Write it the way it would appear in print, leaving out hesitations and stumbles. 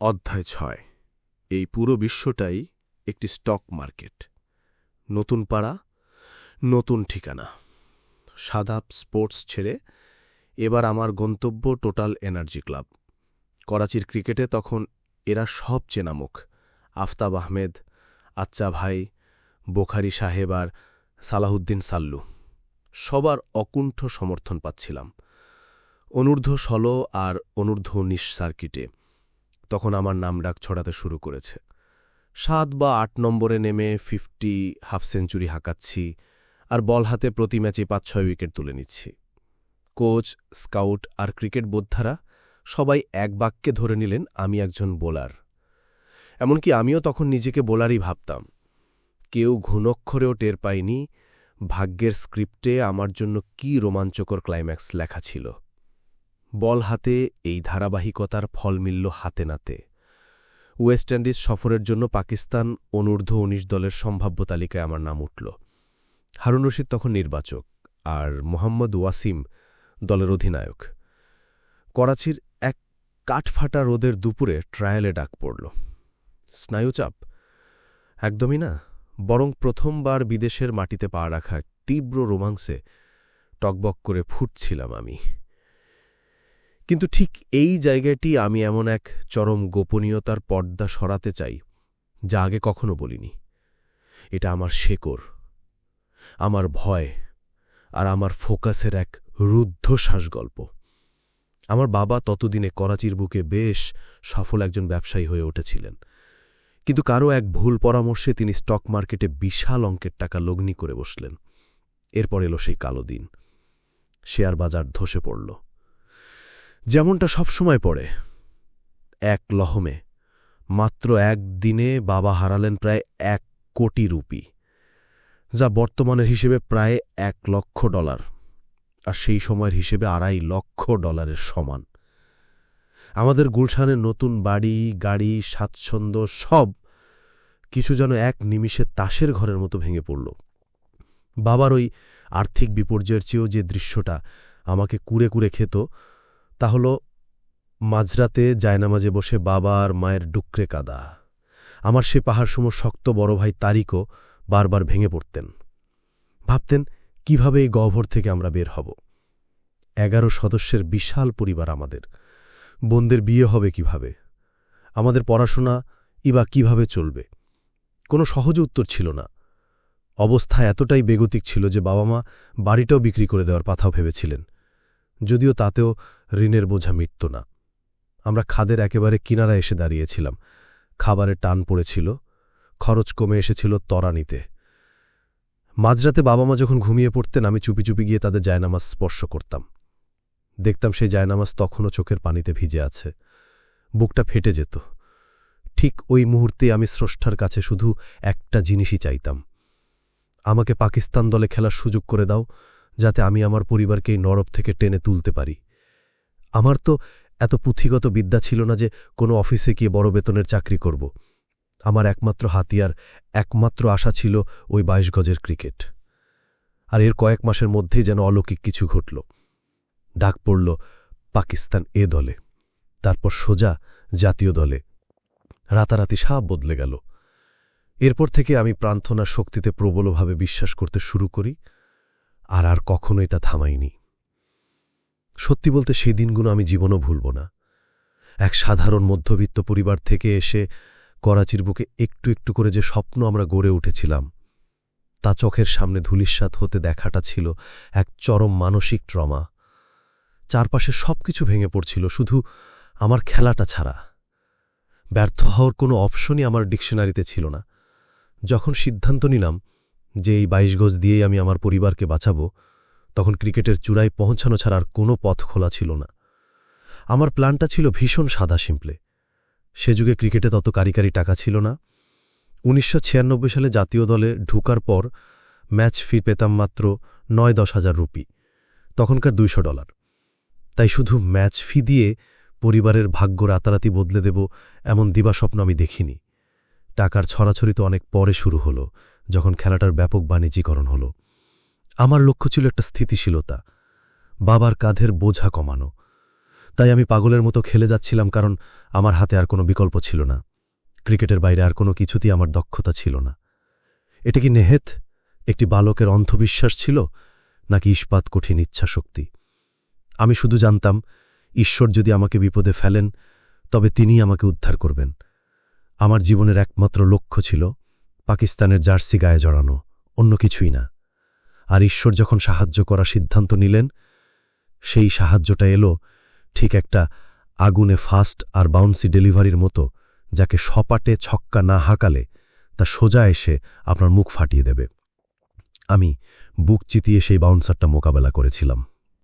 অধ্যায় ৬। এই পুরো বিশ্বটাই একটি স্টক মার্কেট। নতুন পাড়া, নতুন ঠিকানা। সাদাব স্পোর্টস ছেড়ে এবার আমার গন্তব্য টোটাল এনার্জি ক্লাব। করাচির ক্রিকেটে তখন এরা সব চেনা মুখ। আফতাব আহমেদ, আচ্চা ভাই, বোখারি সাহেব আর সালাহুদ্দিন সাল্লু। সবার অকুণ্ঠ সমর্থন পাচ্ছিলাম। অনূর্ধ্ব ১৬ আর অনূর্ধ্ব ১৯ সার্কিটে তখন আমার নাম ডাক ছড়াতে শুরু করেছে। ৭ বা ৮ নম্বরে নেমে 50 হাফ সেঞ্চুরি হাঁকাচ্ছি, আর বল হাতে প্রতি ম্যাচে ৫-৬ উইকেট তুলে নিচ্ছি। কোচ, স্কাউট আর ক্রিকেট বোদ্ধারা সবাই এক বাক্যে ধরে নিলেন আমি একজন বোলার। এমনকি আমিও তখন নিজেকে বোলারই ভাবতাম। কেউ ঘুণক্ষরেও টের পায়নি ভাগ্যের স্ক্রিপ্টে আমার জন্য কী রোমাঞ্চকর ক্লাইম্যাক্স লেখা ছিল। বল হাতে এই ধারাবাহিকতার ফল মিলল হাতে নাতে। ওয়েস্ট ইন্ডিজ সফরের জন্য পাকিস্তান অনূর্ধ্ব ১৯ দলের সম্ভাব্য তালিকায় আমার নাম উঠল। হারুন রশিদ তখন নির্বাচক, আর মোহাম্মদ ওয়াসিম দলের অধিনায়ক। করাচির এক কাঠফাটা রোদের দুপুরে ট্রায়ালে ডাক পড়ল। স্নায়ুচাপ? একদমই না, বরং প্রথমবার বিদেশের মাটিতে পা রাখা তীব্র রোমাঞ্চে টকবক করে ফুটছিলাম আমি। কিন্তু ঠিক এই জায়গাটি আমি এমন এক চরম গোপনীয়তার পর্দা সরাতে চাই যা আগে কখনো বলিনি। এটা আমার শেকড়, আমার ভয় আর আমার ফোকাসের এক রুদ্ধশ্বাস গল্প। আমার বাবা ততদিনে করাচির বুকে বেশ সফল একজন ব্যবসায়ী হয়ে উঠেছিলেন, কিন্তু কারও এক ভুল পরামর্শে তিনি স্টক মার্কেটে বিশাল অঙ্কের টাকা লগ্নি করে বসলেন। এরপর এলো সেই কালো দিন। শেয়ার বাজার ধসে পড়ল, যেমনটা সবসময় পড়ে। এক লহমে, মাত্র একদিনে বাবা হারালেন প্রায় ১ কোটি রুপি, যা বর্তমানের হিসেবে প্রায় $১,০০,০০০, আর সেই সময়ের হিসেবে $২৫,০০,০০০ সমান। আমাদের গুলশানের নতুন বাড়ি, গাড়ি, স্বাচ্ছন্দ্য সব কিছু যেন এক নিমিষে তাসের ঘরের মতো ভেঙে পড়ল। বাবার ওই আর্থিক বিপর্যয়ের চেয়েও যে দৃশ্যটা আমাকে কুরে কুরে খেত তা হল মাঝরাতে জায়নামাজে বসে বাবা আর মায়ের ডুকরে কাঁদা। আমার সে পাহাড়সম শক্ত বড় ভাই তারিকও বারবার ভেঙে পড়তেন। ভাবতেন কিভাবে এই গহ্বর থেকে আমরা বের হব। ১১ সদস্যের বিশাল পরিবার আমাদের। বোনদের বিয়ে হবে কিভাবে? আমাদের পড়াশোনা ইবা কিভাবে চলবে? কোনো সহজ উত্তর ছিল না। অবস্থা এতটাই বেগতিক ছিল যে বাবা মা বাড়িটাও বিক্রি করে দেওয়ার কথাও ভেবেছিলেন, যদিও তাতেও ঋণের বোঝা মিটত না। আমরা খাদের একেবারে কিনারা এসে দাঁড়িয়েছিলাম। খাবারের টান পড়েছিল, খরচ কমে এসেছিল তরানিতে। মাঝরাতে বাবা মা যখন ঘুমিয়ে পড়তেন আমি চুপি চুপি গিয়ে তাদের জায়নামাজ স্পর্শ করতাম। দেখতাম সেই জায়নামাজ তখনও চোখের পানিতে ভিজে আছে। বুকটা ফেটে যেত। ঠিক ওই মুহূর্তে আমি স্রষ্টার কাছে শুধু একটা জিনিসই চাইতাম, আমাকে পাকিস্তান দলে খেলার সুযোগ করে দাও, যাতে আমি আমার পরিবারকে এই নরক থেকে টেনে তুলতে পারি। আমার তো এত পুঁথিগত বিদ্যা ছিল না যে কোনো অফিসে গিয়ে বড় বেতনের চাকরি করব। আমার একমাত্র হাতিয়ার, একমাত্র আশা ছিল ওই ২২ গজের ক্রিকেট। আর এর কয়েক মাসের মধ্যেই যেন অলৌকিক কিছু ঘটল। ডাক পড়ল পাকিস্তান এ দলে, তারপর সোজা জাতীয় দলে। রাতারাতি সব বদলে গেল। এরপর থেকে আমি প্রার্থনার শক্তিতে প্রবলভাবে বিশ্বাস করতে শুরু করি, আর আর কখনোই তা থামাইনি। সত্যি বলতে সেই দিনগুলো আমি জীবনও ভুলব না। এক সাধারণ মধ্যবিত্ত পরিবার থেকে এসে করাচির বুকে একটু একটু করে যে স্বপ্ন আমরা গড়ে উঠেছিলাম তা চোখের সামনে ধূলিসাৎ হতে দেখাটা ছিল এক চরম মানসিক ট্রমা। চারপাশে সবকিছু ভেঙে পড়ছিল, শুধু আমার খেলাটা ছাড়া। ব্যর্থ হওয়ার কোনো অপশনই আমার ডিকশনারিতে ছিল না। যখন সিদ্ধান্ত নিলাম যে এই ২২ গজ দিয়েই আমি আমার পরিবারকে বাঁচাব, তখন ক্রিকেটের চূড়ায় পৌঁছানো ছাড়া আর কোনো পথ খোলা ছিল না। আমার প্ল্যানটা ছিল ভীষণ সাদা সিম্পলে। সে যুগে ক্রিকেটে তত কারিকারি টাকা ছিল না। ১৯৯৬ সালে জাতীয় দলে ঢুকার পর ম্যাচ ফি পেতাম মাত্র ৯-১০ হাজার রুপি, তখনকার $২০০। তাই শুধু ম্যাচ ফি দিয়ে পরিবারের ভাগ্য রাতারাতি বদলে দেব এমন দিবাস্বপ্ন আমি দেখিনি। টাকার ছড়াছড়ি তো অনেক পরে শুরু হল, যখন খেলাটার ব্যাপক বাণিজ্যিকরণ হল। আমার লক্ষ্য ছিল একটা স্থিতিশীলতা, বাবার কাঁধের বোঝা কমানো। তাই আমি পাগলের মতো খেলে যাচ্ছিলাম, কারণ আমার হাতে আর কোনো বিকল্প ছিল না। ক্রিকেটের বাইরে আর কোনো কিছুতেই আমার দক্ষতা ছিল না। এটা কি নেহেত একটি বালকের অন্ধবিশ্বাস ছিল, নাকি ইস্পাত কঠিন ইচ্ছাশক্তি? আমি শুধু জানতাম, ঈশ্বর যদি আমাকে বিপদে ফেলেন, তবে তিনিই আমাকে উদ্ধার করবেন। আমার জীবনের একমাত্র লক্ষ্য ছিল পাকিস্তানের জার্সি গায়ে জড়ানো, অন্য কিছুই না। আর ঈশ্বর যখন সাহায্য করার সিদ্ধান্ত নিলেন, সেই সাহায্যটা এলো ঠিক একটা আগুনে ফাস্ট আর বাউন্সি ডেলিভারির মতো, যাকে সপাটে ছক্কা না হাঁকালে তা সোজা এসে আপনার মুখ ফাটিয়ে দেবে। আমি বুক চিতিয়ে সেই বাউন্সারটা মোকাবেলা করেছিলাম।